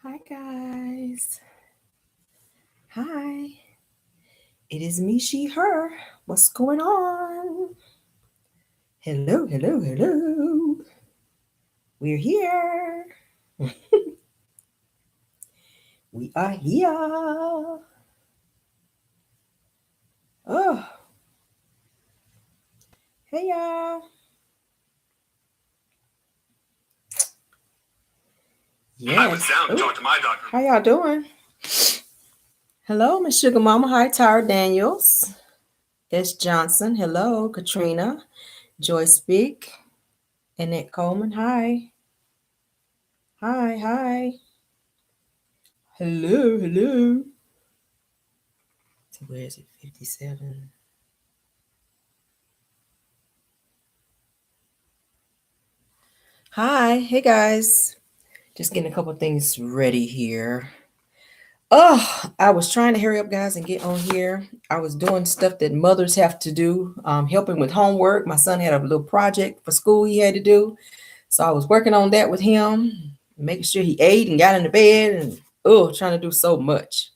Hi guys. Hi. It is me, she, her. What's going on? Hello, hello, hello. We're here. We are here. Oh, hey y'all. Yes. I was down to talk to my doctor. How y'all doing? Hello, Miss Sugar Mama. Hi, Tyra Daniels. S. Johnson. Hello, Katrina. Joy Speak. Annette Coleman. Hi. Hi, hi. Hello, hello. So where is it? 57. Hi, hey guys. Just getting a couple things ready here. Oh, I was trying to hurry up, guys, and get on here. I was doing stuff that mothers have to do, helping with homework. My son had a little project for school he had to do. So I was working on that with him, making sure he ate and got into bed and trying to do so much.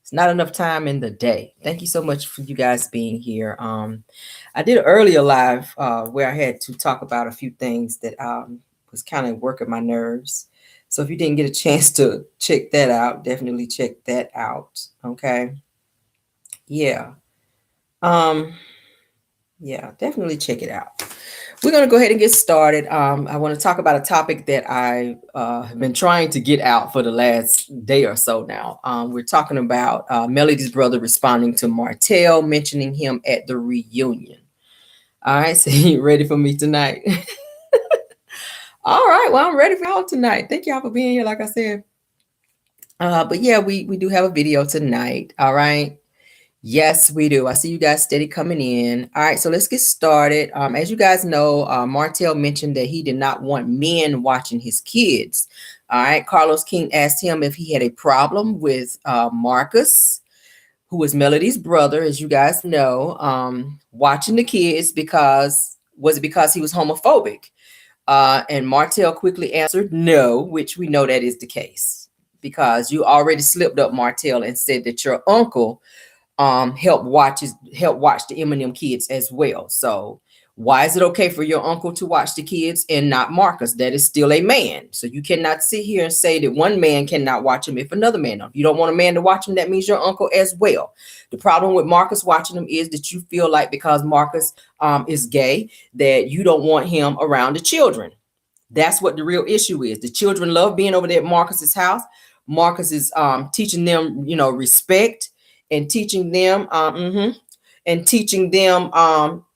It's not enough time in the day. Thank you so much for you guys being here. I did an earlier live where I had to talk about a few things that was kind of working my nerves. So if you didn't get a chance to check that out, definitely check that out. Okay. Yeah. Um, yeah, definitely check it out. We're going to go ahead and get started. I want to talk about a topic that I have been trying to get out for the last day or so now. We're talking about Melody's brother responding to Martell, mentioning him at the reunion. All right, so you ready for me tonight? All right, well, I'm ready for y'all tonight. Thank y'all for being here, like I said. But yeah, we do have a video tonight. All right. Yes, we do. I see you guys steady coming in. All right, so let's get started. As you guys know, Martell mentioned that he did not want men watching his kids. All right, Carlos King asked him if he had a problem with Marcus, who was Melody's brother, as you guys know, watching the kids because he was homophobic? And Martell quickly answered no, which we know that is the case because you already slipped up, Martell, and said that your uncle help watch the Eminem kids as well. So why is it okay for your uncle to watch the kids and not Marcus? That is still a man. So you cannot sit here and say that one man cannot watch him if another man. If you don't want a man to watch him, that means your uncle as well. The problem with Marcus watching them is that you feel like because Marcus is gay, that you don't want him around the children. That's what the real issue is. The children love being over there at Marcus's house. Marcus is teaching them, respect and teaching them,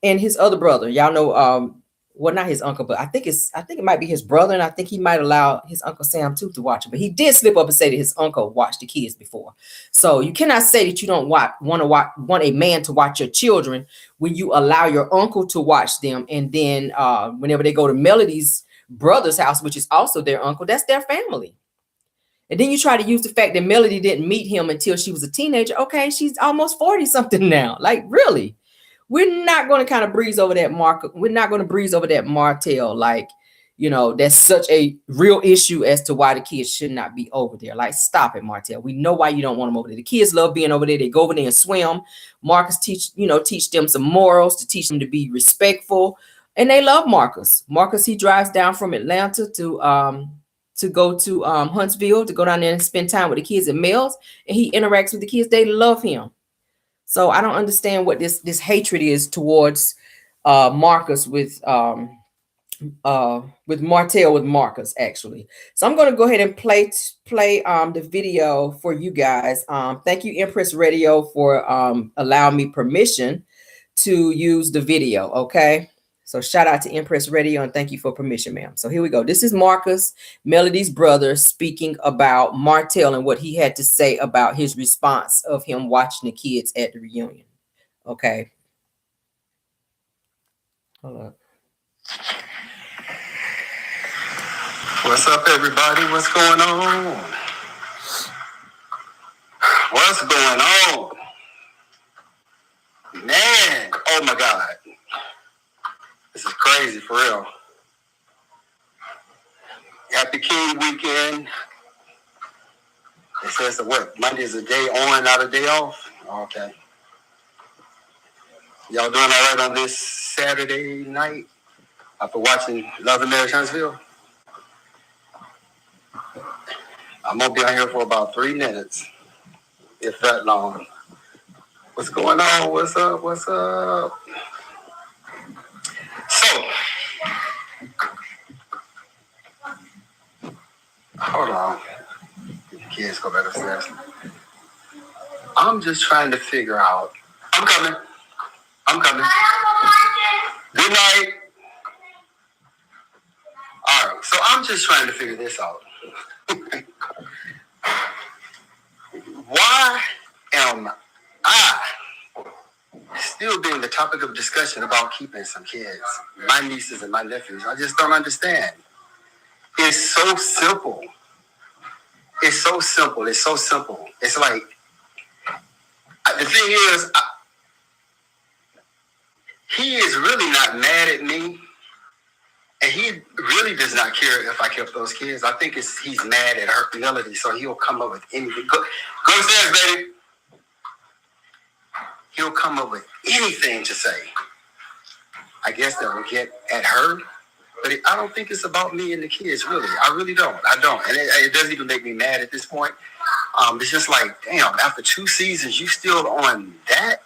and his other brother. Y'all know, well, not his uncle, but I think it might be his brother, and I think he might allow his Uncle Sam too to watch it. But he did slip up and say that his uncle watched the kids before. So you cannot say that you don't want a man to watch your children when you allow your uncle to watch them, and then whenever they go to Melody's brother's house, which is also their uncle, that's their family. And then you try to use the fact that Melody didn't meet him until she was a teenager. Okay, she's almost 40 something now. Like, really? We're not going to kind of breeze over that We're not going to breeze over that Martell. Like, that's such a real issue as to why the kids should not be over there. Like, stop it, Martell. We know why you don't want them over there. The kids love being over there. They go over there and swim. Marcus teach them some morals, to teach them to be respectful. And they love Marcus. Marcus, he drives down from Atlanta to go to Huntsville, to go down there and spend time with the kids at Mills, and he interacts with the kids. They love him. So I don't understand what this hatred is towards Marcus with Martell with Marcus, actually. So I'm going to go ahead and play the video for you guys. Thank you, Empress Radio, for allowing me permission to use the video. Okay. So shout out to Empress Radio and thank you for permission, ma'am. So here we go. This is Marcus, Melody's brother, speaking about Martell and what he had to say about his response of him watching the kids at the reunion. Okay. Hold up. What's up, everybody? What's going on? What's going on? Man, oh my God. This is crazy, for real. Happy King Weekend. It says the what? Monday is a day on, not a day off? Okay. Y'all doing all right on this Saturday night after watching Love and Marriage Huntsville? I'm going to be on here for about 3 minutes, if that long. What's going on? What's up? What's up? So, hold on. The kids go back upstairs. I'm just trying to figure out. I'm coming. Good night. All right. So I'm just trying to figure this out. Why am I still being the topic of discussion about keeping some kids, my nieces and my nephews? I just don't understand. It's so simple. It's so simple. It's so simple. It's like, the thing is, he is really not mad at me, and he really does not care if I kept those kids. I think he's mad at her Melody, so he'll come up with anything. Go upstairs, baby. He'll come up with anything to say. I guess that will get at her, but I don't think it's about me and the kids, really. I really don't. I don't. And it doesn't even make me mad at this point. It's just like, damn, after 2 seasons, you still on that?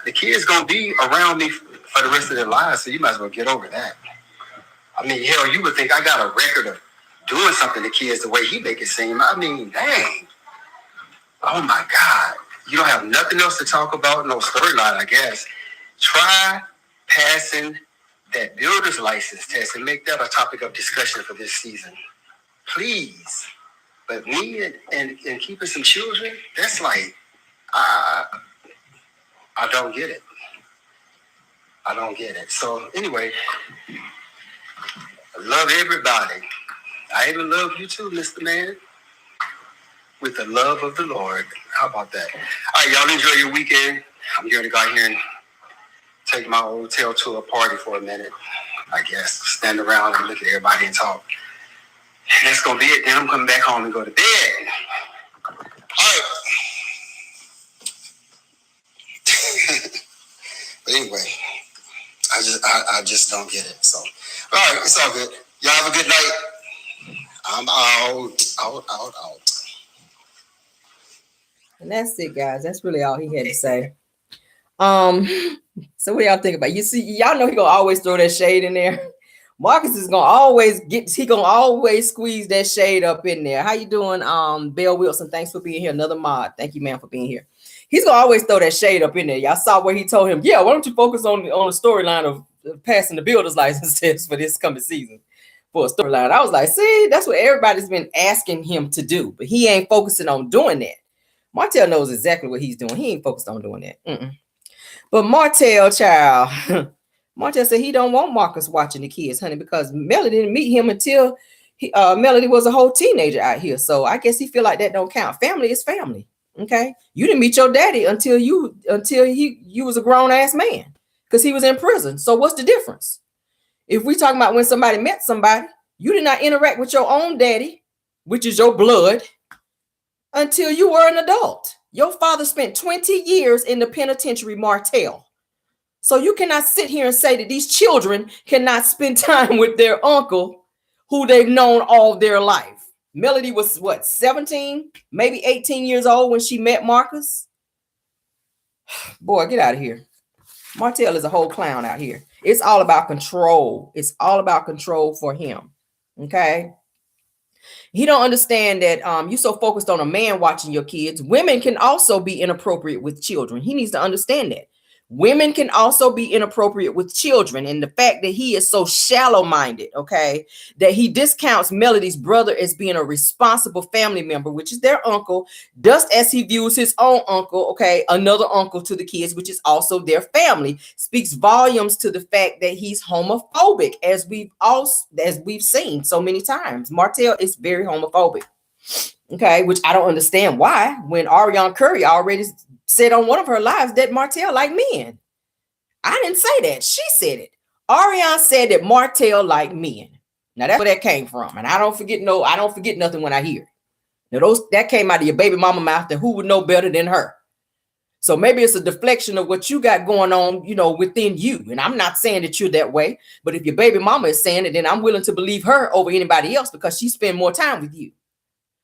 The kids going to be around me for the rest of their lives, so you might as well get over that. I mean, hell, you would think I got a record of doing something to kids the way he make it seem. I mean, dang. Oh, my God. You don't have nothing else to talk about, no storyline, I guess. Try passing that builder's license test and make that a topic of discussion for this season. Please. But me and keeping some children, that's like, I don't get it. I don't get it. So anyway, I love everybody. I even love you too, Mr. Man. With the love of the Lord. How about that? All right, y'all enjoy your weekend. I'm going to go out here and take my hotel to a party for a minute, I guess. Stand around and look at everybody and talk. And that's going to be it. Then I'm coming back home and go to bed. All right. But anyway, I just don't get it. So, all right, it's all good. Y'all have a good night. I'm out. And that's it, guys. That's really all he had to say. So what y'all think about? You see, y'all know he gonna always throw that shade in there. Marcus is gonna always squeeze that shade up in there. How you doing, Bill Wilson? Thanks for being here. Another mod. Thank you, man, for being here. He's gonna always throw that shade up in there. Y'all saw where he told him, yeah, why don't you focus on the storyline of passing the builder's license test for this coming season for a storyline. I was like, see, that's what everybody's been asking him to do, but he ain't focusing on doing that. Martell knows exactly what he's doing. He ain't focused on doing that. But Martell, child, Martell said he don't want Marcus watching the kids, honey, because Melody didn't meet him until Melody was a whole teenager out here. So I guess he feel like that don't count. Family is family. Okay, you didn't meet your daddy until you was a grown ass man because he was in prison. So what's the difference? If we talking about when somebody met somebody, you did not interact with your own daddy, which is your blood, until you were an adult. Your father spent 20 years in the penitentiary, Martell. So you cannot sit here and say that these children cannot spend time with their uncle who they've known all their life. Melody was what, 17, maybe 18 years old when she met Marcus? Boy, get out of here. Martell is a whole clown out here. It's all about control. It's all about control for him. Okay? He don't understand that you're so focused on a man watching your kids. Women can also be inappropriate with children. He needs to understand that. Women can also be inappropriate with children. And the fact that he is so shallow-minded, okay, that he discounts Melody's brother as being a responsible family member, which is their uncle, just as he views his own uncle, okay, another uncle to the kids, which is also their family, speaks volumes to the fact that he's homophobic, as we've seen so many times. Martell is very homophobic. Okay, which I don't understand why, when Ariana Curry already said on one of her lives that Martell like men. I didn't say that. She said it. Ariana said that Martell like men. Now that's where that came from. And I don't forget nothing when I hear it. Now that came out of your baby mama mouth, and who would know better than her? So maybe it's a deflection of what you got going on, within you. And I'm not saying that you're that way, but if your baby mama is saying it, then I'm willing to believe her over anybody else because she spends more time with you.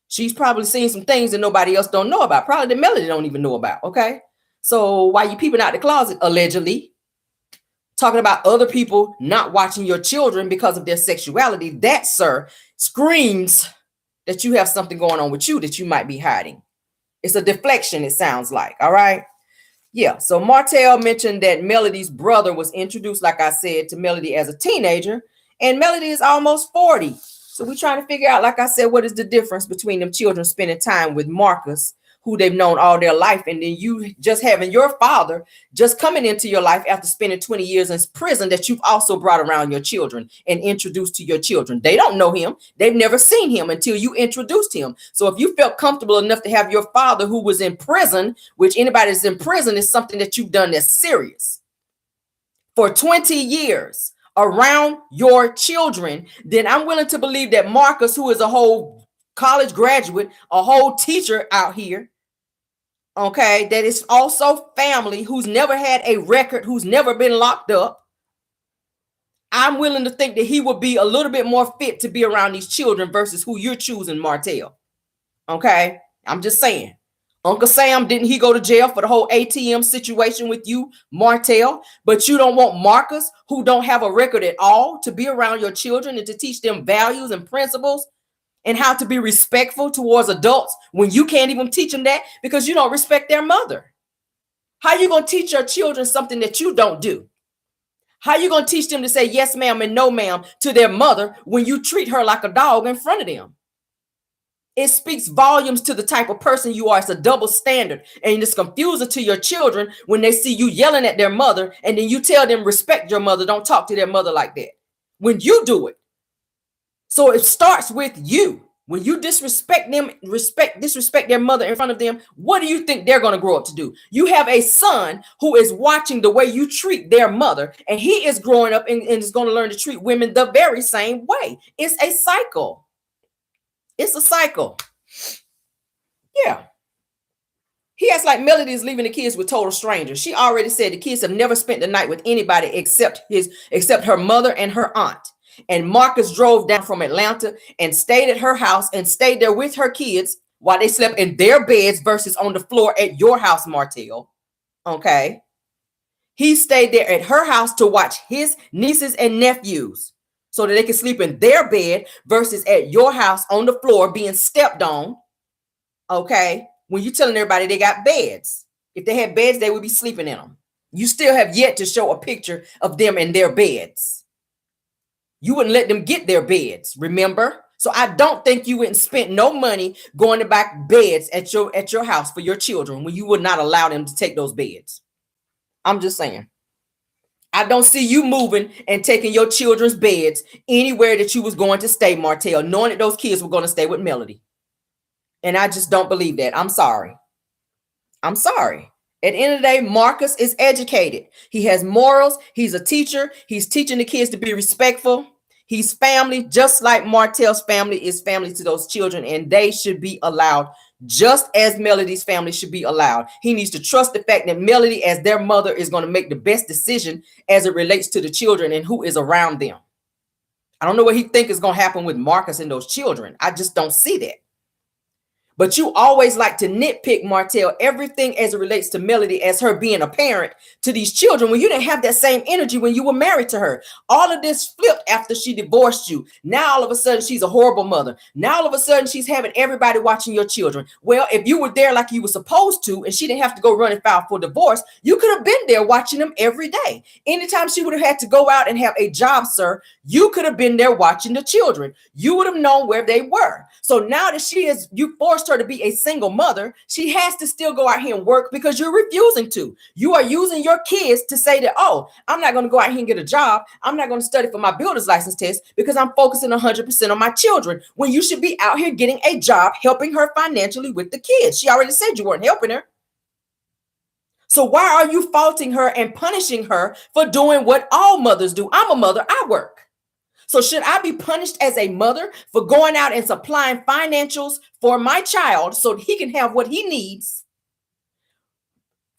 She's probably seen some things that nobody else don't know about. Probably that Melody don't even know about. Okay. So while you peeping out the closet, allegedly talking about other people not watching your children because of their sexuality, that, sir, screams that you have something going on with you that you might be hiding. It's a deflection, it sounds like. All right. Yeah. So Martell mentioned that Melody's brother was introduced, like I said, to Melody as a teenager, and Melody is almost 40. So we're trying to figure out, like I said, what is the difference between them children spending time with Marcus, who they've known all their life, and then you just having your father just coming into your life after spending 20 years in prison that you've also brought around your children and introduced to your children. They don't know him. They've never seen him until you introduced him. So if you felt comfortable enough to have your father who was in prison, which anybody that's in prison is something that you've done that's serious, for 20 years around your children, then I'm willing to believe that Marcus, who is a whole college graduate, a whole teacher out here, okay, that is also family, who's never had a record, who's never been locked up, I'm willing to think that he would be a little bit more fit to be around these children versus who you're choosing, Martell. Okay, I'm just saying. Uncle Sam, didn't he go to jail for the whole ATM situation with you, Martell? But you don't want Marcus, who don't have a record at all, to be around your children and to teach them values and principles and how to be respectful towards adults when you can't even teach them that because you don't respect their mother. How are you going to teach your children something that you don't do? How are you going to teach them to say yes, ma'am, and no, ma'am to their mother when you treat her like a dog in front of them? It speaks volumes to the type of person you are. It's a double standard. And it's confusing to your children when they see you yelling at their mother and then you tell them respect your mother. Don't talk to their mother like that when you do it. So it starts with you. When you disrespect them, disrespect their mother in front of them, what do you think they're going to grow up to do? You have a son who is watching the way you treat their mother, and he is growing up and is going to learn to treat women the very same way. It's a cycle. It's a cycle. Yeah. He acts like Melody is leaving the kids with total strangers. She already said the kids have never spent the night with anybody except her mother and her aunt. And Marcus drove down from Atlanta and stayed at her house and stayed there with her kids while they slept in their beds versus on the floor at your house, Martell. Okay. He stayed there at her house to watch his nieces and nephews so that they can sleep in their bed versus at your house on the floor being stepped on. Okay. When you're telling everybody they got beds. If they had beds, they would be sleeping in them. You still have yet to show a picture of them in their beds. You wouldn't let them get their beds, remember? So I don't think you wouldn't spend no money going to buy beds at your house for your children when you would not allow them to take those beds. I'm just saying. I don't see you moving and taking your children's beds anywhere that you was going to stay, Martell, knowing that those kids were going to stay with Melody. And I just don't believe that. I'm sorry. I'm sorry. At the end of the day, Marcus is educated. He has morals. He's a teacher. He's teaching the kids to be respectful. He's family, just like Martell's family is family to those children, and they should be allowed just as Melody's family should be allowed. He needs to trust the fact that Melody, as their mother, is going to make the best decision as it relates to the children and who is around them. I don't know what he thinks is going to happen with Marcus and those children. I just don't see that. But you always like to nitpick, Martell, everything as it relates to Melody as her being a parent to these children when you didn't have that same energy when you were married to her. All of this flipped after she divorced you. Now, all of a sudden, she's a horrible mother. Now, all of a sudden, she's having everybody watching your children. Well, if you were there like you were supposed to and she didn't have to go run and file for divorce, you could have been there watching them every day. Anytime she would have had to go out and have a job, sir, you could have been there watching the children. You would have known where they were. So now that you forced her to be a single mother, she has to still go out here and work because you're refusing to. You are using your kids to say that, oh, I'm not going to go out here and get a job. I'm not going to study for my builder's license test because I'm focusing 100% on my children, when you should be out here getting a job, helping her financially with the kids. She already said you weren't helping her. So why are you faulting her and punishing her for doing what all mothers do? I'm a mother. I work. So should I be punished as a mother for going out and supplying financials for my child so he can have what he needs?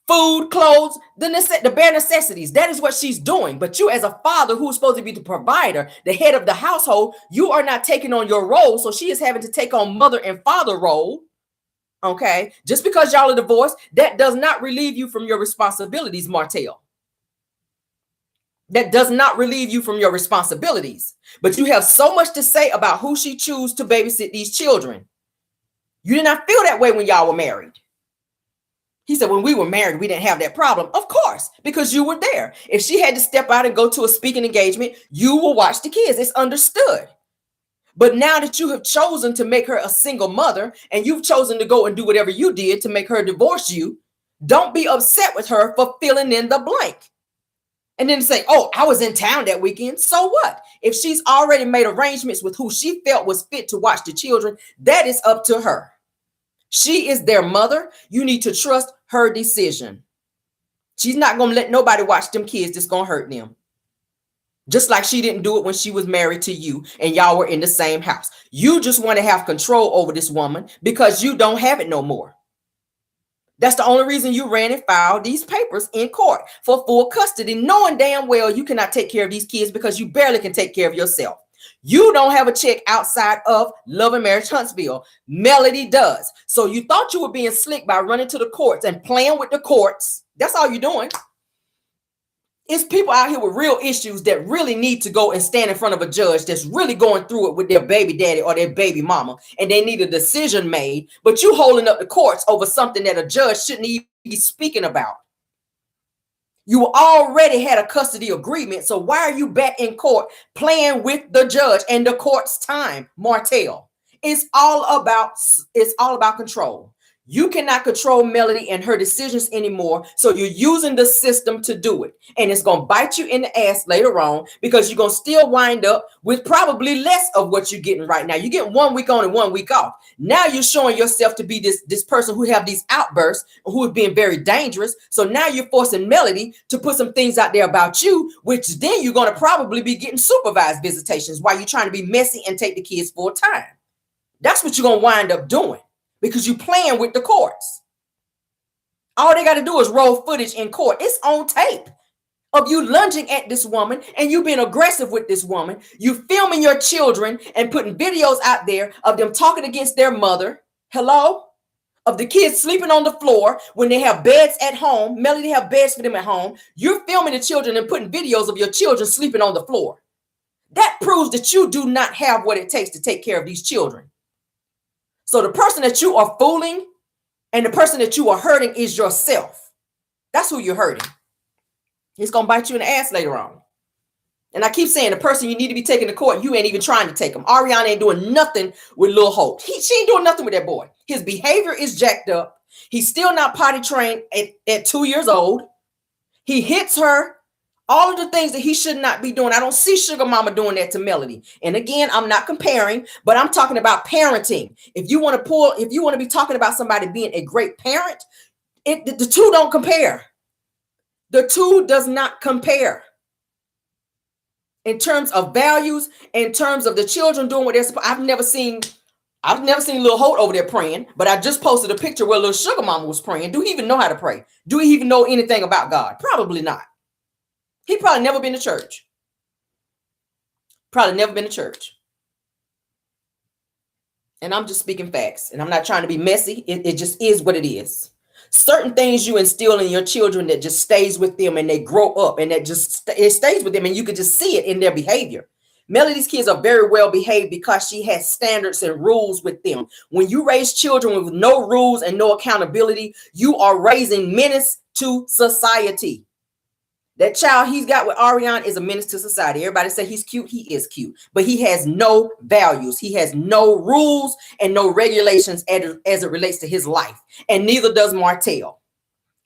Food, clothes, the bare necessities. That is what she's doing. But you as a father who's supposed to be the provider, the head of the household, you are not taking on your role. So she is having to take on mother and father role. Okay. Just because y'all are divorced, that does not relieve you from your responsibilities, Martell. That does not relieve you from your responsibilities. But you have so much to say about who she chooses to babysit these children. You did not feel that way when y'all were married. He said, when we were married, we didn't have that problem. Of course, because you were there. If she had to step out and go to a speaking engagement, you will watch the kids. It's understood. But now that you have chosen to make her a single mother and you've chosen to go and do whatever you did to make her divorce you, don't be upset with her for filling in the blank. And then say, oh, I was in town that weekend. So what? If she's already made arrangements with who she felt was fit to watch the children, that is up to her. She is their mother. You need to trust her decision. She's not going to let nobody watch them kids that's going to hurt them. Just like she didn't do it when she was married to you and y'all were in the same house. You just want to have control over this woman because you don't have it no more. That's the only reason you ran and filed these papers in court for full custody, knowing damn well you cannot take care of these kids because you barely can take care of yourself. You don't have a check outside of Love and Marriage Huntsville. Melody does. So you thought you were being slick by running to the courts and playing with the courts. That's all you're doing. It's people out here with real issues that really need to go and stand in front of a judge that's really going through it with their baby daddy or their baby mama, and they need a decision made, but you holding up the courts over something that a judge shouldn't even be speaking about. You already had a custody agreement, so why are you back in court playing with the judge and the court's time, Martell? It's all about control. You cannot control Melody and her decisions anymore. So you're using the system to do it. And it's going to bite you in the ass later on because you're going to still wind up with probably less of what you're getting right now. You get 1 week on and 1 week off. Now you're showing yourself to be this person who have these outbursts, who is being very dangerous. So now you're forcing Melody to put some things out there about you, which then you're going to probably be getting supervised visitations while you're trying to be messy and take the kids full time. That's what you're going to wind up doing. Because you playing with the courts. All they got to do is roll footage in court. It's on tape of you lunging at this woman and you being aggressive with this woman. You filming your children and putting videos out there of them talking against their mother. Hello? Of the kids sleeping on the floor when they have beds at home. Melody have beds for them at home. You're filming the children and putting videos of your children sleeping on the floor. That proves that you do not have what it takes to take care of these children. So the person that you are fooling and the person that you are hurting is yourself. That's who you're hurting. It's going to bite you in the ass later on. And I keep saying the person you need to be taking to court, you ain't even trying to take him. Ariana ain't doing nothing with Lil Holt. She ain't doing nothing with that boy. His behavior is jacked up. He's still not potty trained at 2 years old. He hits her. All of the things that he should not be doing. I don't see Sugar Mama doing that to Melody. And again, I'm not comparing, but I'm talking about parenting. If you want to be talking about somebody being a great parent, the two don't compare. The two does not compare. In terms of values, in terms of the children doing what they're supposed. I've never seen Lil Holt over there praying, but I just posted a picture where Lil Sugar Mama was praying. Do he even know how to pray? Do he even know anything about God? Probably not. He probably never been to church. Probably never been to church. And I'm just speaking facts. And I'm not trying to be messy. It just is what it is. Certain things you instill in your children that just stays with them and they grow up and that just it stays with them and you can just see it in their behavior. Melody's kids are very well behaved because she has standards and rules with them. When you raise children with no rules and no accountability, you are raising menace to society. That child he's got with Ariana is a menace to society. Everybody say he's cute. He is cute, but he has no values. He has no rules and no regulations as it relates to his life. And neither does Martell.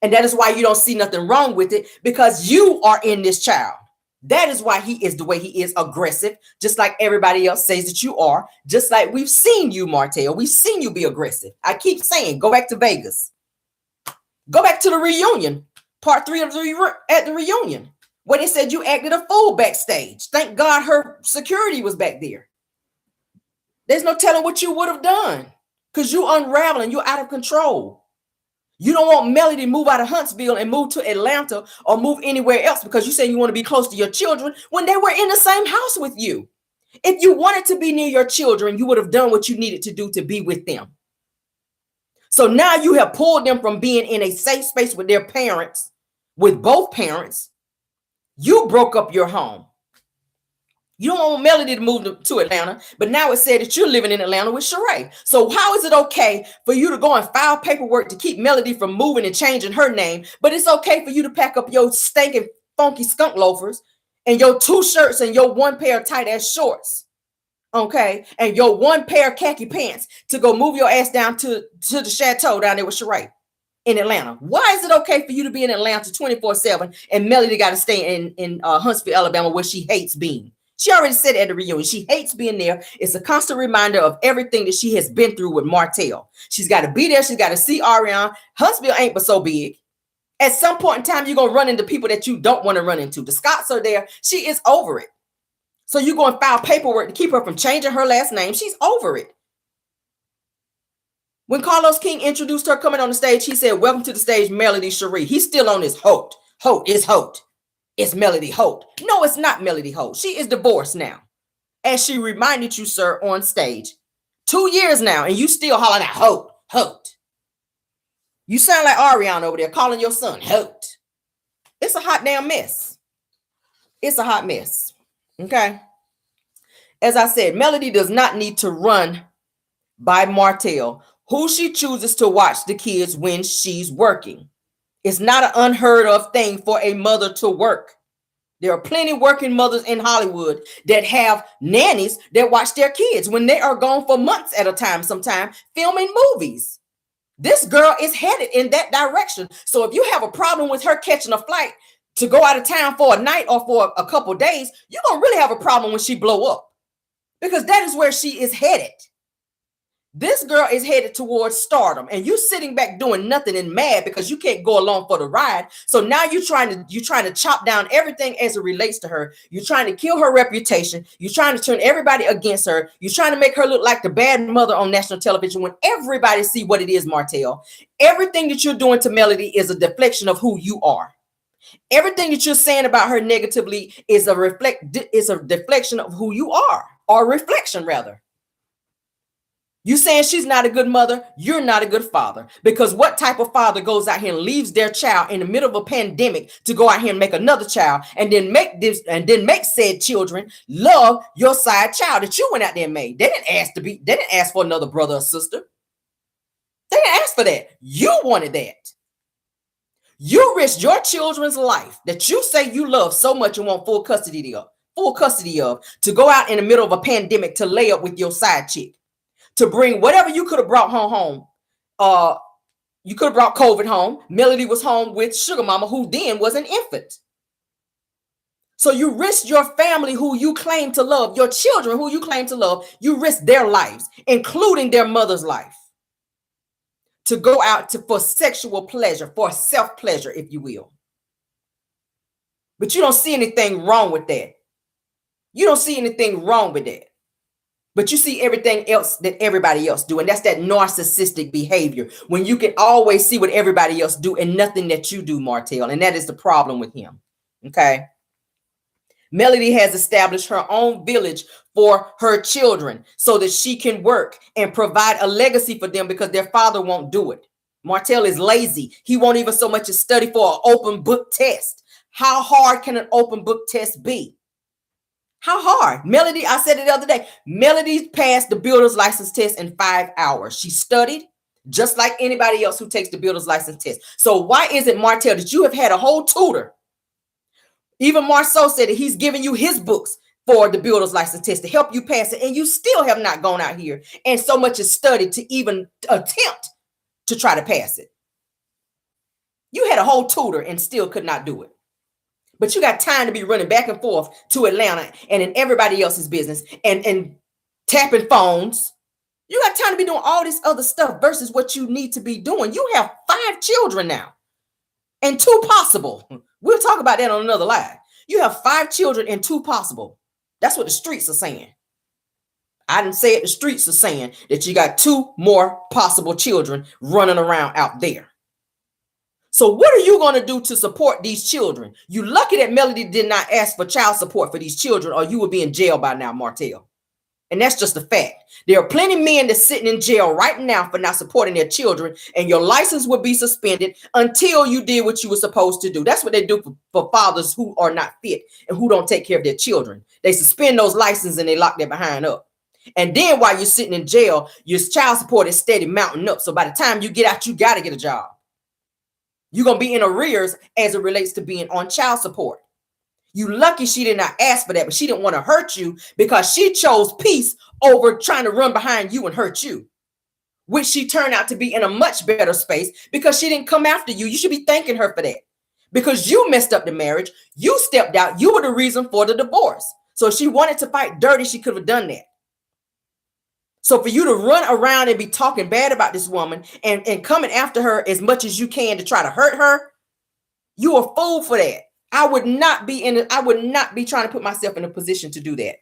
And that is why you don't see nothing wrong with it, because you are in this child. That is why he is the way he is, aggressive, just like everybody else says that you are, just like we've seen you, Martell. We've seen you be aggressive. I keep saying, go back to Vegas. Go back to the reunion. Part 3 of at the reunion. When they said you acted a fool backstage. Thank God her security was back there. There's no telling what you would have done because you unraveling, you're out of control. You don't want Melody to move out of Huntsville and move to Atlanta or move anywhere else because you say you want to be close to your children when they were in the same house with you. If you wanted to be near your children, you would have done what you needed to do to be with them. So now you have pulled them from being in a safe space with their parents, with both parents. You broke up your home. You don't want Melody to move to Atlanta, but now it's said that you're living in Atlanta with Sheree. So how is it okay for you to go and file paperwork to keep Melody from moving and changing her name, but it's okay for you to pack up your stinking funky skunk loafers and your 2 shirts and your 1 pair of tight ass shorts, okay, and your 1 pair of khaki pants to go move your ass down to the chateau down there with Sheree in Atlanta? Why is it okay for you to be in Atlanta 24/7 and Melody got to stay in Huntsville, Alabama, where she hates being? She already said at the reunion, she hates being there. It's a constant reminder of everything that she has been through with Martell. She's got to be there. She's got to see Ariana. Huntsville ain't but so big. At some point in time, you're going to run into people that you don't want to run into. The Scotts are there. She is over it. So you're going to file paperwork to keep her from changing her last name. She's over it. When Carlos King introduced her coming on the stage, he said, "Welcome to the stage, Melody Cherie." He's still on his Holt. Holt is Holt. It's Melody Holt. No, it's not Melody Holt. She is divorced now. As she reminded you, sir, on stage. 2 years now, and you still hollering out Holt, Holt. You sound like Ariana over there calling your son Holt. It's a hot damn mess. It's a hot mess. Okay. As I said, Melody does not need to run by Martell, who she chooses to watch the kids when she's working. It's not an unheard of thing for a mother to work. There are plenty of working mothers in Hollywood that have nannies that watch their kids when they are gone for months at a time, sometimes filming movies. This girl is headed in that direction. So if you have a problem with her catching a flight to go out of town for a night or for a couple of days, you're going to really have a problem when she blow up, because that is where she is headed. This girl is headed towards stardom, and you sitting back doing nothing and mad because you can't go along for the ride. So now you're trying to chop down everything as it relates to her. You're trying to kill her reputation. You're trying to turn everybody against her. You're trying to make her look like the bad mother on national television when everybody see what it is, Martell. Everything that you're doing to Melody is a deflection of who you are. Everything that you're saying about her negatively is a deflection of who you are, or reflection rather. You saying she's not a good mother, you're not a good father. Because what type of father goes out here and leaves their child in the middle of a pandemic to go out here and make another child and then make said children love your side child that you went out there and made? They didn't ask for another brother or sister. They didn't ask for that. You wanted that. You risked your children's life that you say you love so much and want full custody of to go out in the middle of a pandemic to lay up with your side chick. To bring whatever you could have brought home. You could have brought COVID home. Melody was home with Sugar Mama, who then was an infant. So you risked your family, who you claim to love, your children, who you claim to love, you risked their lives, including their mother's life, to go out for sexual pleasure, for self-pleasure, if you will. But you don't see anything wrong with that. You don't see anything wrong with that. But you see everything else that everybody else do. And that's that narcissistic behavior, when you can always see what everybody else do and nothing that you do, Martell. And that is the problem with him. Okay. Melody has established her own village for her children so that she can work and provide a legacy for them, because their father won't do it. Martell is lazy. He won't even so much as study for an open book test. How hard can an open book test be? How hard? Melody, I said it the other day, Melody passed the builder's license test in 5 hours. She studied just like anybody else who takes the builder's license test. So why is it, Martell, that you have had a whole tutor? Even Marceau said that he's giving you his books for the builder's license test to help you pass it, and you still have not gone out here and so much as studied to even attempt to try to pass it. You had a whole tutor and still could not do it. But you got time to be running back and forth to Atlanta and in everybody else's business and tapping phones. You got time to be doing all this other stuff versus what you need to be doing. You have 5 children now and 2 possible. We'll talk about that on another live. You have 5 children and 2 possible. That's what the streets are saying. I didn't say it. The streets are saying that you got 2 more possible children running around out there. So what are you going to do to support these children? You lucky that Melody did not ask for child support for these children, or you would be in jail by now, Martell. And that's just a fact. There are plenty of men that's sitting in jail right now for not supporting their children, and your license would be suspended until you did what you were supposed to do. That's what they do for fathers who are not fit and who don't take care of their children. They suspend those licenses and they lock their behind up. And then while you're sitting in jail, your child support is steady mounting up. So by the time you get out, you got to get a job. You're going to be in arrears as it relates to being on child support. You lucky she did not ask for that, but she didn't want to hurt you because she chose peace over trying to run behind you and hurt you, which she turned out to be in a much better space because she didn't come after you. You should be thanking her for that because you messed up the marriage. You stepped out. You were the reason for the divorce. So if she wanted to fight dirty, she could have done that. So for you to run around and be talking bad about this woman and coming after her as much as you can to try to hurt her, you a fool for that. I would not be trying to put myself in a position to do that.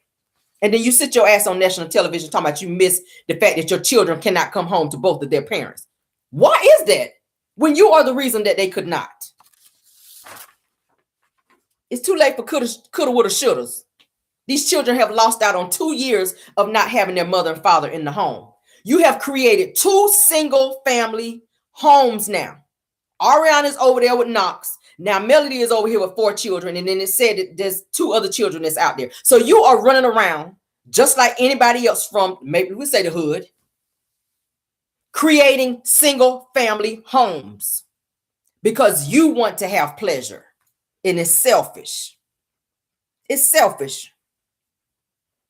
And then you sit your ass on national television talking about you miss the fact that your children cannot come home to both of their parents. Why is that when you are the reason that they could not? It's too late for coulda, woulda, shouldas. These children have lost out on 2 years of not having their mother and father in the home. You have created 2 single family homes now. Ariana's over there with Knox. Now Melody is over here with 4 children. And then it said that there's 2 other children that's out there. So you are running around just like anybody else from, maybe we say the hood, creating single family homes because you want to have pleasure. And it's selfish. It's selfish.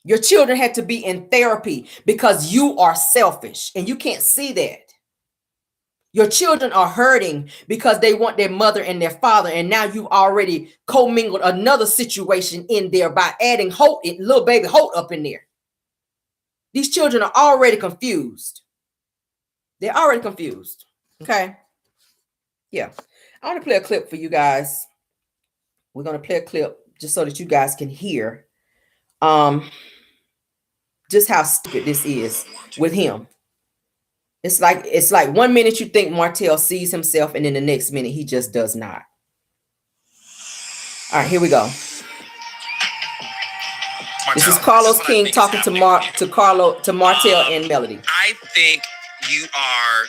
Your children had to be in therapy because you are selfish and you can't see that. Your children are hurting because they want their mother and their father. And now you've already commingled another situation in there by adding Holt, little baby Holt up in there. These children are already confused. They're already confused. Okay. Yeah. I want to play a clip for you guys. We're going to play a clip just so that you guys can hear just how stupid this is with him. It's like 1 minute you think Martell sees himself, and then the next minute he just does not. All right, here we go. Martell, this is Carlos King talking to Martell and Melody. I think you are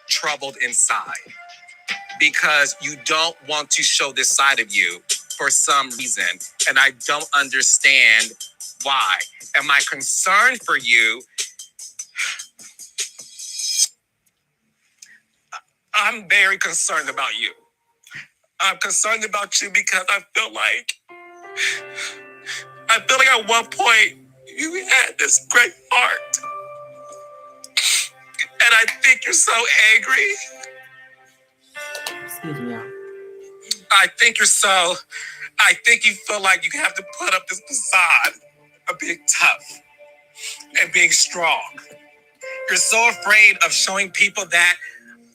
troubled inside because you don't want to show this side of you for some reason, and I don't understand why. And my concern for you, I'm very concerned about you. I'm concerned about you because I feel like at one point you had this great heart. And I think you're so angry. Excuse me, y'all. I think you feel like you have to put up this facade of being tough and being strong. You're so afraid of showing people that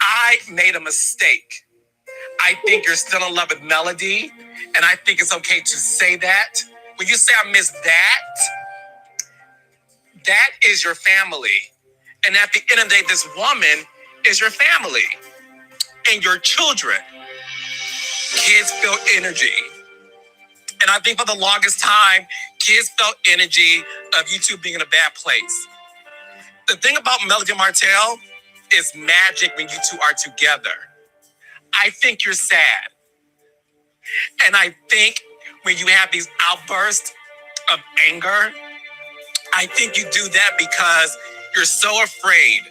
I made a mistake. I think you're still in love with Melody, and I think it's okay to say that. When you say I miss that is your family. And at the end of the day, this woman is your family and your children. Kids feel energy. And I think for the longest time, kids felt energy of you two being in a bad place. The thing about Melody and Martell is magic when you two are together. I think you're sad. And I think when you have these outbursts of anger, I think you do that because you're so afraid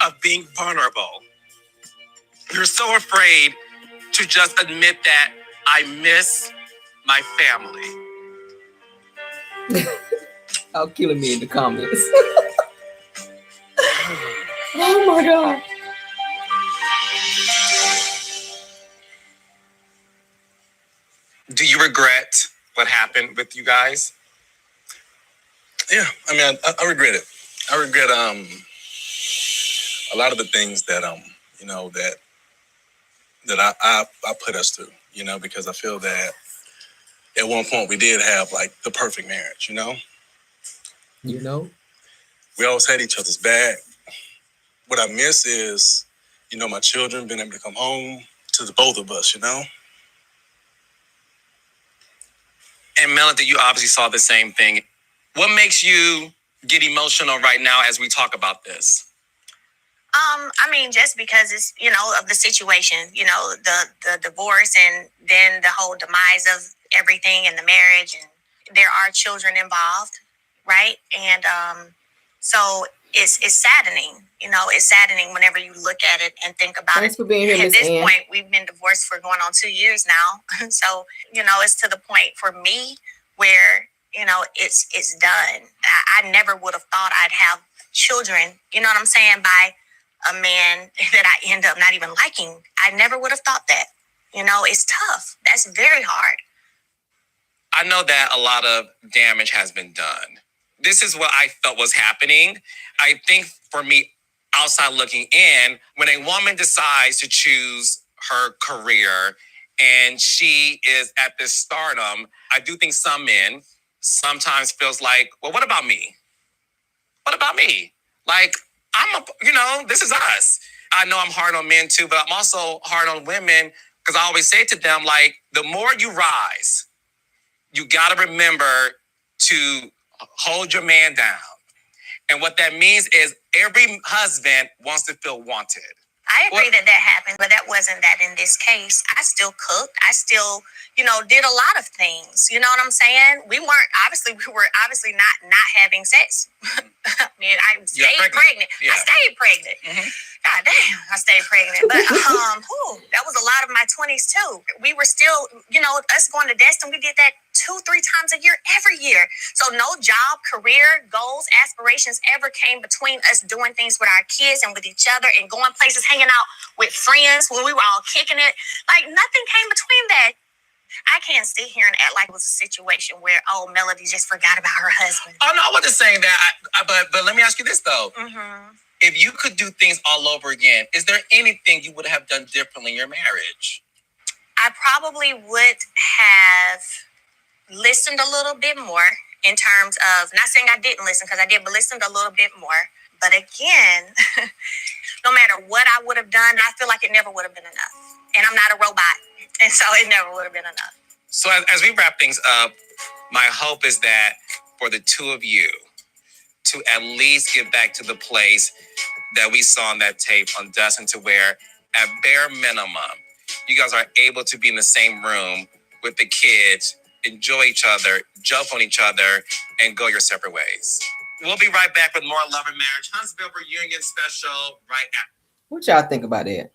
of being vulnerable. You're so afraid to just admit that I miss my family. Y'all killing me in the comments. Oh my God. Do you regret what happened with you guys? Yeah, I mean, I regret it. I regret a lot of the things that that I put us through, because I feel that at one point we did have like the perfect marriage, You know? We always had each other's back. What I miss is, my children being able to come home to the both of us, And Melody, you obviously saw the same thing. What makes you get emotional right now as we talk about this? I mean, just because it's, of the situation, the divorce and then the whole demise of everything in the marriage, and there are children involved, right? And so it's saddening, it's saddening whenever you look at it and think about Thanks it. for being here, At Miss this Ann. point, we've been divorced for going on 2 years now. So, it's to the point for me where, it's done. I never would have thought I'd have children, you know what I'm saying, by a man that I end up not even liking. I never would have thought that. It's tough. That's very hard. I know that a lot of damage has been done. This is what I felt was happening. I think for me, outside looking in, when a woman decides to choose her career and she is at this stardom, I do think some men sometimes feels like, well, what about me? What about me? Like, this is us. I know I'm hard on men too, but I'm also hard on women because I always say to them, like, the more you rise, you got to remember to hold your man down. And what that means is every husband wants to feel wanted. I agree that happened, but that wasn't that in this case. I still cooked. I still, did a lot of things. You know what I'm saying? We were obviously not having sex. I mean, I stayed pregnant. Yeah. I stayed pregnant. Mm-hmm. God damn, I stayed pregnant. But that was a lot of my 20s too. We were still, us going to Destin, we did that 2-3 times a year, every year. So no job, career, goals, aspirations ever came between us doing things with our kids and with each other and going places, hanging out with friends when we were all kicking it. Like nothing came between that. I can't sit here and act like it was a situation where, Melody just forgot about her husband. Oh, no, I wasn't saying that. But let me ask you this, though. Mm-hmm. If you could do things all over again, is there anything you would have done differently in your marriage? I probably would have listened a little bit more in terms of, not saying I didn't listen because I did, but listened a little bit more. But again, no matter what I would have done, I feel like it never would have been enough. And I'm not a robot. And so it never would have been enough. So as we wrap things up, my hope is that for the two of you to at least get back to the place that we saw on that tape on Dustin, to where at bare minimum, you guys are able to be in the same room with the kids, enjoy each other, jump on each other, and go your separate ways. We'll be right back with more Love and Marriage Huntsville Reunion Special right after. What y'all think about that?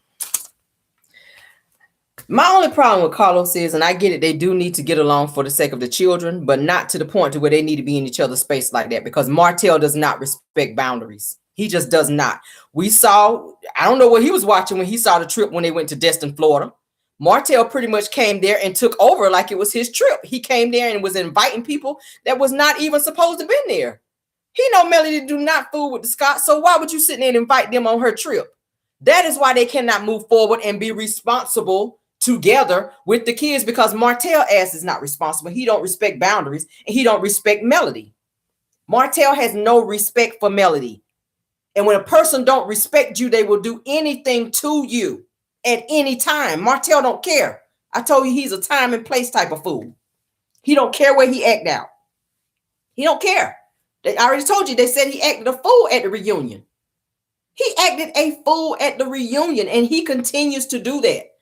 My only problem with Carlos is, and I get it, they do need to get along for the sake of the children, but not to the point to where they need to be in each other's space like that, because Martell does not respect boundaries. He just does not. We saw, I don't know what he was watching when he saw the trip when they went to Destin, Florida. Martell pretty much came there and took over like it was his trip. He came there and was inviting people that was not even supposed to be there. He know Melody do not fool with the Scots, so why would you sit there and invite them on her trip? That is why they cannot move forward and be responsible together with the kids, because Martell ass is not responsible. He don't respect boundaries and he don't respect Melody. Martell has no respect for Melody. And when a person don't respect you, they will do anything to you at any time. Martell don't care. I told you he's a time and place type of fool. He don't care where he act out. He don't care. I already told you, they said he acted a fool at the reunion. He acted a fool at the reunion, and he continues to do that.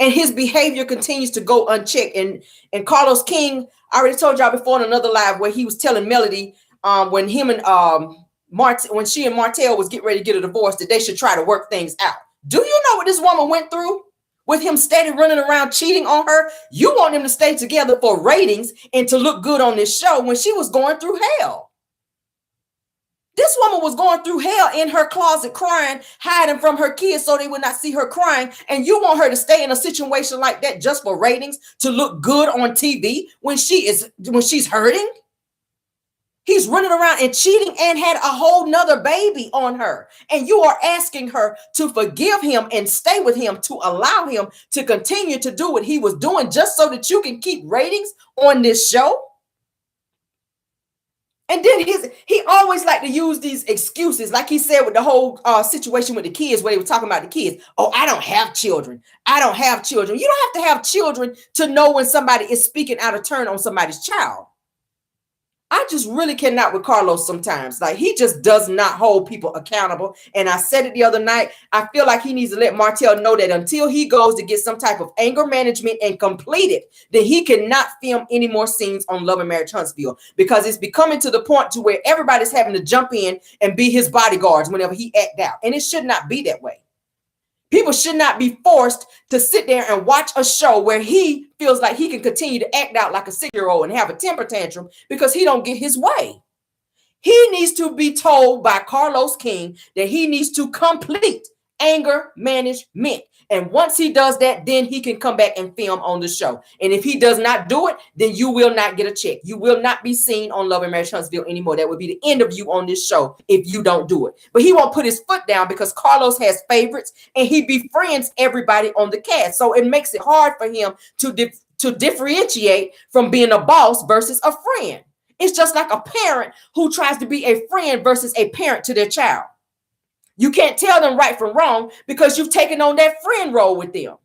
And his behavior continues to go unchecked. And Carlos King, I already told y'all before in another live where he was telling Melody when him and when she and Martell was getting ready to get a divorce, that they should try to work things out. Do you know what this woman went through with him steady running around cheating on her? You want them to stay together for ratings and to look good on this show when she was going through hell. This woman was going through hell in her closet crying, hiding from her kids so they would not see her crying. And you want her to stay in a situation like that just for ratings, to look good on TV when she's hurting? He's running around and cheating and had a whole nother baby on her. And you are asking her to forgive him and stay with him, to allow him to continue to do what he was doing just so that you can keep ratings on this show. And then he always like to use these excuses, like he said with the whole situation with the kids, where he was talking about the kids. Oh, I don't have children. I don't have children. You don't have to have children to know when somebody is speaking out of turn on somebody's child. I just really cannot with Carlos sometimes. Like, he just does not hold people accountable. And I said it the other night. I feel like he needs to let Martell know that until he goes to get some type of anger management and complete it, that he cannot film any more scenes on Love and Marriage Huntsville, because it's becoming to the point to where everybody's having to jump in and be his bodyguards whenever he act out. And it should not be that way. People should not be forced to sit there and watch a show where he feels like he can continue to act out like a 6-year-old and have a temper tantrum because he don't get his way. He needs to be told by Carlos King that he needs to complete anger management. And once he does that, then he can come back and film on the show. And if he does not do it, then you will not get a check. You will not be seen on Love and Marriage Huntsville anymore. That would be the end of you on this show if you don't do it. But he won't put his foot down because Carlos has favorites and he befriends everybody on the cast. So it makes it hard for him to differentiate from being a boss versus a friend. It's just like a parent who tries to be a friend versus a parent to their child. You can't tell them right from wrong because you've taken on that friend role with them.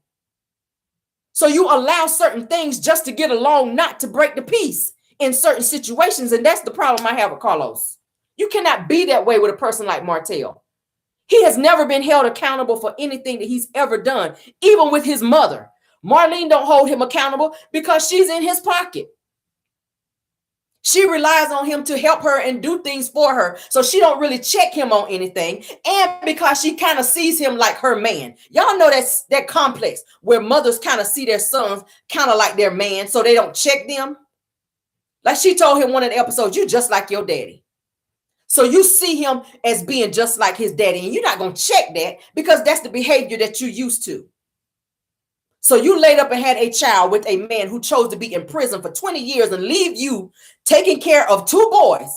So you allow certain things just to get along, not to break the peace in certain situations. And that's the problem I have with Carlos. You cannot be that way with a person like Martell. He has never been held accountable for anything that he's ever done, even with his mother. Marlene don't hold him accountable because she's in his pocket. She relies on him to help her and do things for her. So she don't really check him on anything. And because she kind of sees him like her man. Y'all know that's that complex where mothers kind of see their sons kind of like their man. So they don't check them. Like she told him one of the episodes, you just like your daddy. So you see him as being just like his daddy. And you're not going to check that because that's the behavior that you're used to. So you laid up and had a child with a man who chose to be in prison for 20 years and leave you taking care of 2 boys,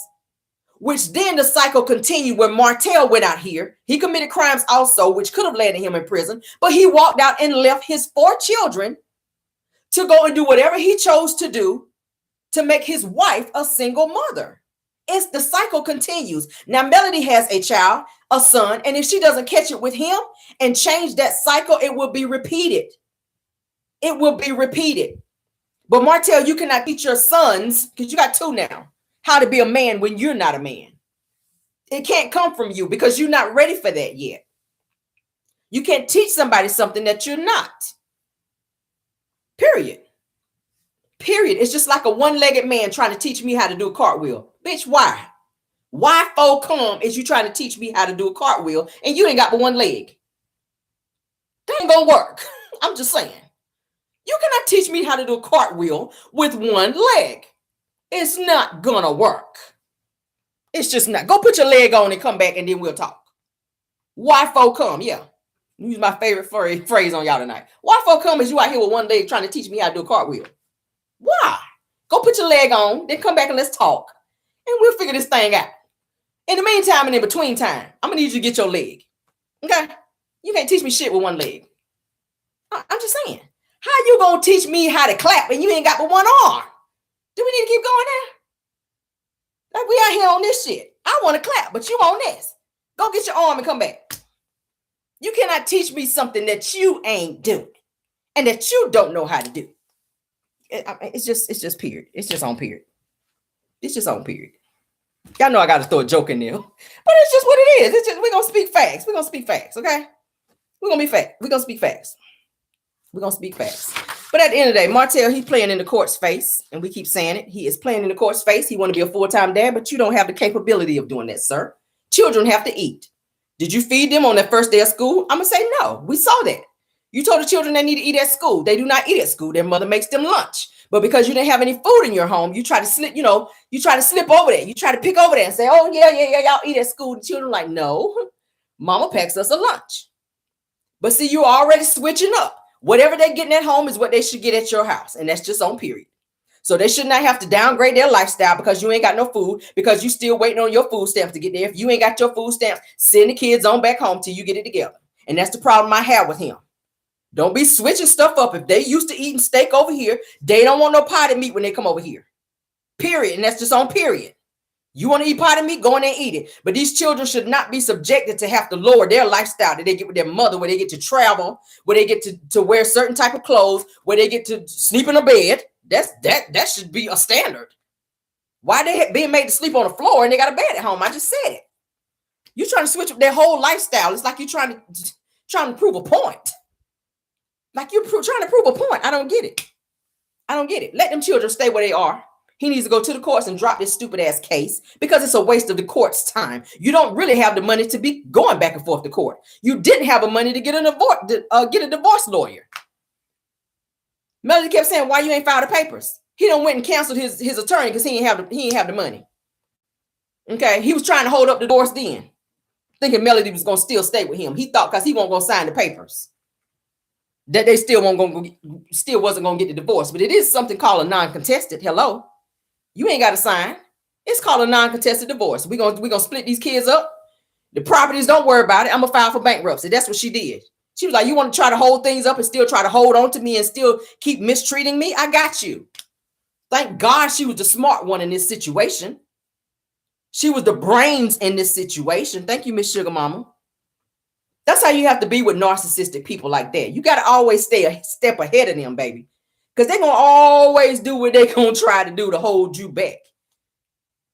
which then the cycle continued when Martell went out here. He committed crimes also, which could have landed him in prison, but he walked out and left his 4 children to go and do whatever he chose to do to make his wife a single mother. It's the cycle continues. Now, Melody has a child, a son, and if she doesn't catch it with him and change that cycle, it will be repeated. It will be repeated. But Martell, you cannot teach your sons, because you got 2 now, how to be a man when you're not a man. It can't come from you because you're not ready for that yet. You can't teach somebody something that you're not. Period. Period. It's just like a one-legged man trying to teach me how to do a cartwheel. Bitch, why? Why for come is you trying to teach me how to do a cartwheel and you ain't got but 1 leg? That ain't gonna work. I'm just saying. You cannot teach me how to do a cartwheel with 1 leg. It's not gonna work. It's just not. Go put your leg on and come back and then we'll talk. Why for come? Yeah. Use my favorite phrase on y'all tonight. Why for come is you out here with 1 leg trying to teach me how to do a cartwheel? Why? Go put your leg on, then come back and let's talk. And we'll figure this thing out. In the meantime and in between time, I'm gonna need you to get your leg. Okay? You can't teach me shit with 1 leg. I'm just saying. How you gonna teach me how to clap and you ain't got but 1 arm? Do we need to keep going there? Like we out here on this shit. I want to clap, but you on this. Go get your arm and come back. You cannot teach me something that you ain't doing and that you don't know how to do. It's just period. It's just on period. It's just on period. Y'all know I got to throw a joke in there, but it's just what it is. It's just, we're going to speak facts. We're going to speak facts. Okay. We're going to be fact. We're going to speak facts. We're going to speak facts. But at the end of the day, Martell, he's playing in the court's face. And we keep saying it. He is playing in the court's face. He want to be a full-time dad, but you don't have the capability of doing that, sir. Children have to eat. Did you feed them on their first day of school? I'm going to say no. We saw that. You told the children they need to eat at school. They do not eat at school. Their mother makes them lunch. But because you didn't have any food in your home, you try to slip, you try to slip over there. You try to pick over there and say, oh, yeah, y'all eat at school. The children are like, no, mama packs us a lunch. But see, you're already switching up. Whatever they're getting at home is what they should get at your house. And that's just on period. So they should not have to downgrade their lifestyle because you ain't got no food, because you still waiting on your food stamps to get there. If you ain't got your food stamps, send the kids on back home till you get it together. And that's the problem I have with him. Don't be switching stuff up. If they used to eating steak over here, they don't want no potted meat when they come over here. Period. And that's just on period. You want to eat potted meat, go in there and eat it. But these children should not be subjected to have to lower their lifestyle that they get with their mother, where they get to travel, where they get to wear certain type of clothes, where they get to sleep in a bed. That should be a standard. Why they being made to sleep on the floor and they got a bed at home? I just said it. You're trying to switch up their whole lifestyle. It's like you're trying to prove a point. Like you're trying to prove a point. I don't get it. I don't get it. Let them children stay where they are. He needs to go to the courts and drop this stupid ass case because it's a waste of the court's time. You don't really have the money to be going back and forth to court. You didn't have the money to get a divorce lawyer. Melody kept saying, "Why you ain't filed the papers?" He done went and canceled his attorney because he ain't have the money. Okay, he was trying to hold up the divorce then, thinking Melody was gonna still stay with him. He thought because he won't go sign the papers that they still wasn't gonna get the divorce. But it is something called a non-contested. Hello. You ain't got to sign. It's called a non-contested divorce. We're gonna split these kids up. The properties, don't worry about it. I'm gonna file for bankruptcy. That's what she did. She was like, you want to try to hold things up and still try to hold on to me and still keep mistreating me? I got you. Thank God she was the smart one in this situation. She was the brains in this situation. Thank you, Miss Sugar Mama. That's how you have to be with narcissistic people like that. You got to always stay a step ahead of them, baby. Because they're going to always do what they're going to try to do to hold you back.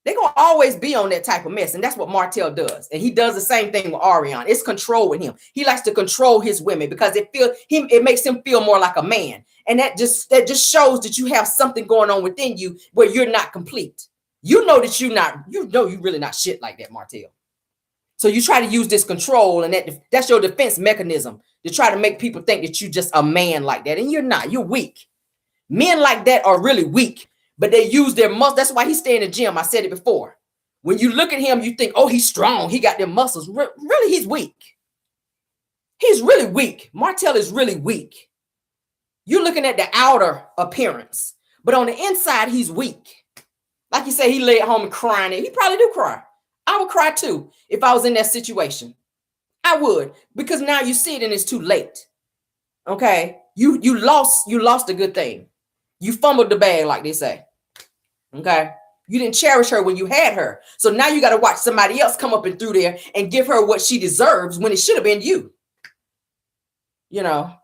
They're going to always be on that type of mess. And that's what Martell does. And he does the same thing with Ariane. It's control with him. He likes to control his women because it makes him feel more like a man. And that just shows that you have something going on within you where you're not complete. You know that you're really not shit like that, Martell. So you try to use this control, and that's your defense mechanism to try to make people think that you're just a man like that. And you're not. You're weak. Men like that are really weak, but they use their muscles. That's why he stay in the gym. I said it before. When you look at him, you think, oh, he's strong. He got them muscles. Really, he's weak. He's really weak. Martell is really weak. You're looking at the outer appearance, but on the inside, he's weak. Like you say, he lay at home and crying. He probably do cry. I would cry too if I was in that situation. I would, because now you see it and it's too late. Okay, you lost a good thing. You fumbled the bag, like they say. Okay, you didn't cherish her when you had her, so now you got to watch somebody else come up and through there and give her what she deserves when it should have been you. You know.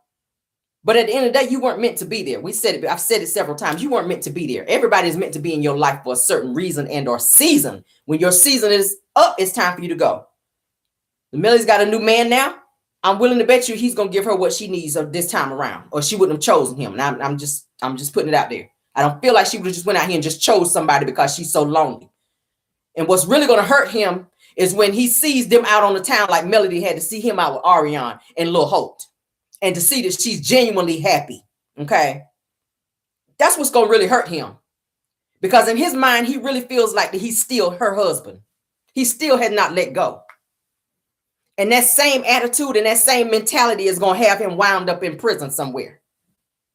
But at the end of the day, you weren't meant to be there. I've said it several times. You weren't meant to be there. Everybody is meant to be in your life for a certain reason and or season. When your season is up, it's time for you to go. Millie's got a new man now. I'm willing to bet you he's going to give her what she needs this time around, or she wouldn't have chosen him. And I'm just putting it out there. I don't feel like she would have just went out here and just chose somebody because she's so lonely. And what's really going to hurt him is when he sees them out on the town, like Melody had to see him out with Ariane and Lil Holt. And to see that she's genuinely happy, okay? That's what's going to really hurt him. Because in his mind, he really feels like that he's still her husband. He still had not let go. And that same attitude and that same mentality is going to have him wound up in prison somewhere.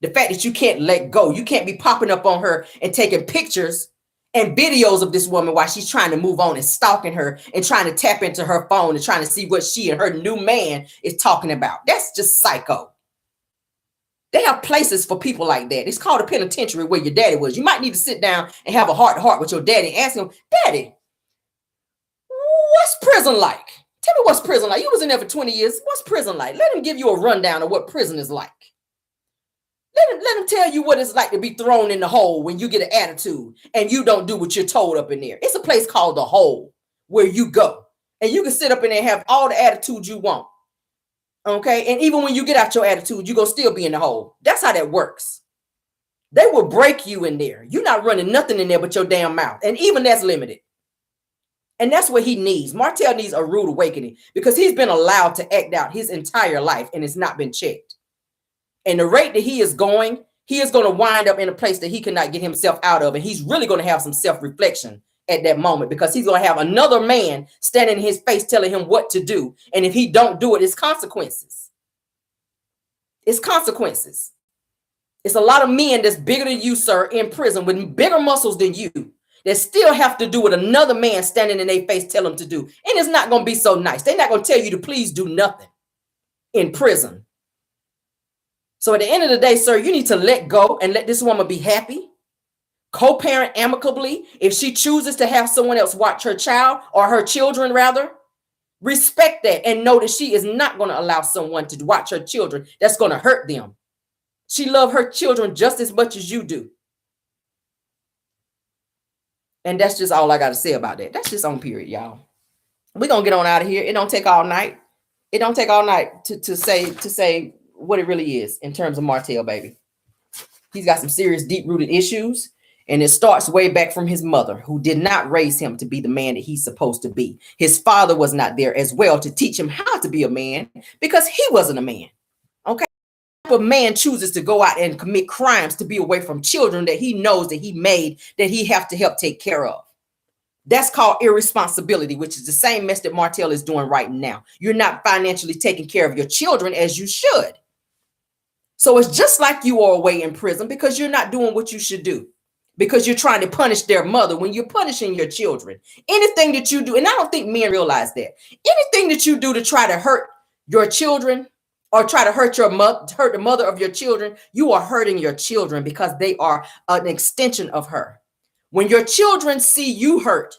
The fact that you can't let go. You can't be popping up on her and taking pictures and videos of this woman while she's trying to move on and stalking her and trying to tap into her phone and trying to see what she and her new man is talking about. That's just psycho. They have places for people like that. It's called a penitentiary where your daddy was. You might need to sit down and have a heart-to-heart with your daddy and ask him, Daddy, what's prison like? Tell me what's prison like. You was in there for 20 years. What's prison like? Let him give you a rundown of what prison is like. Let him tell you what it's like to be thrown in the hole when you get an attitude and you don't do what you're told up in there. It's a place called the hole where you go and you can sit up in there and have all the attitude you want. Okay. And even when you get out your attitude, you're going to still be in the hole. That's how that works. They will break you in there. You're not running nothing in there but your damn mouth. And even that's limited. And that's what he needs. Martell needs a rude awakening because he's been allowed to act out his entire life and it's not been checked. And the rate that he is going to wind up in a place that he cannot get himself out of. And he's really going to have some self-reflection at that moment because he's going to have another man standing in his face telling him what to do. And if he don't do it, it's consequences. It's consequences. It's a lot of men that's bigger than you, sir, in prison with bigger muscles than you that still have to do what another man standing in their face tell them to do. And it's not going to be so nice. They're not going to tell you to please do nothing in prison. So at the end of the day, sir, you need to let go and let this woman be happy. Co-parent amicably. If she chooses to have someone else watch her child or her children, rather, respect that and know that she is not going to allow someone to watch her children that's going to hurt them. She loves her children just as much as you do. And that's just all I got to say about that. That's just on period, y'all. We're going to get on out of here. It don't take all night. It don't take all night to say what it really is in terms of Martell, baby. He's got some serious deep-rooted issues. And it starts way back from his mother, who did not raise him to be the man that he's supposed to be. His father was not there as well to teach him how to be a man because he wasn't a man. Okay. If a man chooses to go out and commit crimes to be away from children that he knows that he made, that he have to help take care of. That's called irresponsibility, which is the same mess that Martell is doing right now. You're not financially taking care of your children as you should. So it's just like you are away in prison because you're not doing what you should do. Because you're trying to punish their mother when you're punishing your children. Anything that you do, and I don't think men realize that, anything that you do to try to hurt your children or try to hurt your mother, hurt the mother of your children, you are hurting your children because they are an extension of her. When your children see you hurt,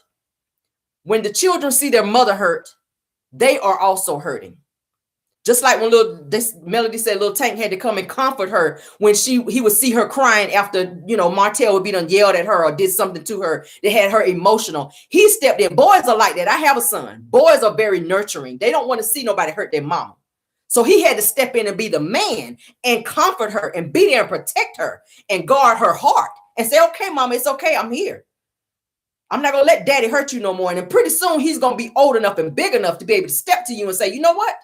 when the children see their mother hurt, they are also hurting. Just like when Melody said little Tank had to come and comfort her when he would see her crying after, Martell would be done yelled at her or did something to her that had her emotional. He stepped in. Boys are like that. I have a son. Boys are very nurturing. They don't want to see nobody hurt their mama. So he had to step in and be the man and comfort her and be there and protect her and guard her heart and say, okay, mama, it's okay. I'm here. I'm not going to let daddy hurt you no more. And then pretty soon he's going to be old enough and big enough to be able to step to you and say, you know what?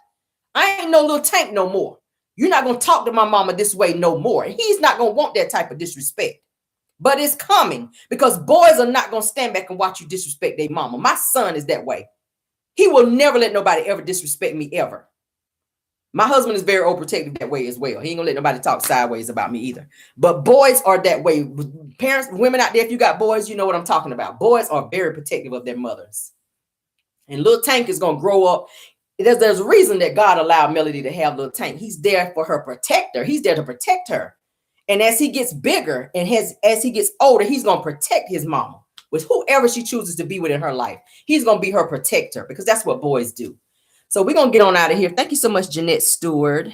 I ain't no little Tank no more. You're not going to talk to my mama this way no more. And he's not going to want that type of disrespect. But it's coming because boys are not going to stand back and watch you disrespect their mama. My son is that way. He will never let nobody ever disrespect me ever. My husband is very overprotective that way as well. He ain't going to let nobody talk sideways about me either. But boys are that way. Parents, women out there, if you got boys, you know what I'm talking about. Boys are very protective of their mothers. And little Tank is going to grow up. There's a reason that God allowed Melody to have little Tank. He's there for her protector. He's there to protect her. And as he gets bigger and as he gets older, he's going to protect his mama with whoever she chooses to be with in her life. He's going to be her protector because that's what boys do. So we're going to get on out of here. Thank you so much, Jeanette Stewart.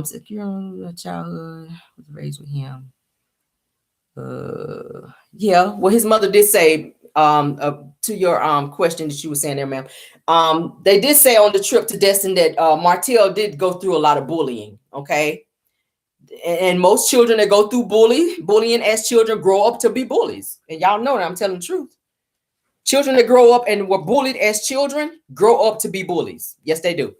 Secure childhood was raised with him. Yeah, well, his mother did say, to your question that you were saying there, ma'am. They did say on the trip to Destin that Martell did go through a lot of bullying. Okay. And most children that go through bullying as children grow up to be bullies. And y'all know that I'm telling the truth. Children that grow up and were bullied as children grow up to be bullies. Yes, they do.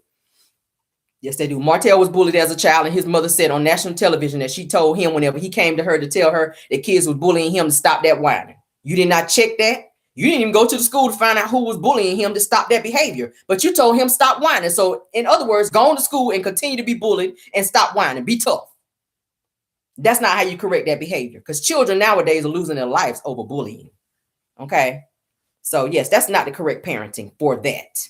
Yes, they do. Martell was bullied as a child, and his mother said on national television that she told him whenever he came to her to tell her that kids was bullying him to stop that whining. You did not check that. You didn't even go to the school to find out who was bullying him to stop that behavior. But you told him stop whining. So in other words, go on to school and continue to be bullied and stop whining. Be tough. That's not how you correct that behavior because children nowadays are losing their lives over bullying. Okay. So yes, that's not the correct parenting for that.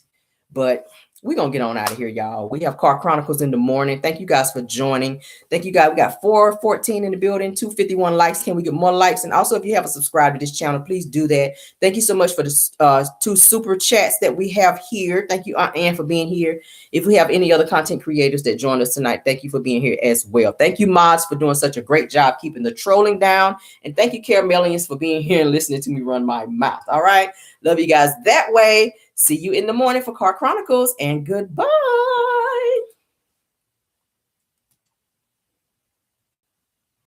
But we're going to get on out of here, y'all. We have Car Chronicles in the morning. Thank you guys for joining. Thank you guys. We got 414 in the building, 251 likes. Can we get more likes? And also, if you haven't subscribed to this channel, please do that. Thank you so much for the 2 super chats that we have here. Thank you, Aunt Ann, for being here. If we have any other content creators that joined us tonight, thank you for being here as well. Thank you, mods, for doing such a great job keeping the trolling down. And thank you, Caramelians, for being here and listening to me run my mouth. All right. Love you guys that way. See you in the morning for Car Chronicles and goodbye.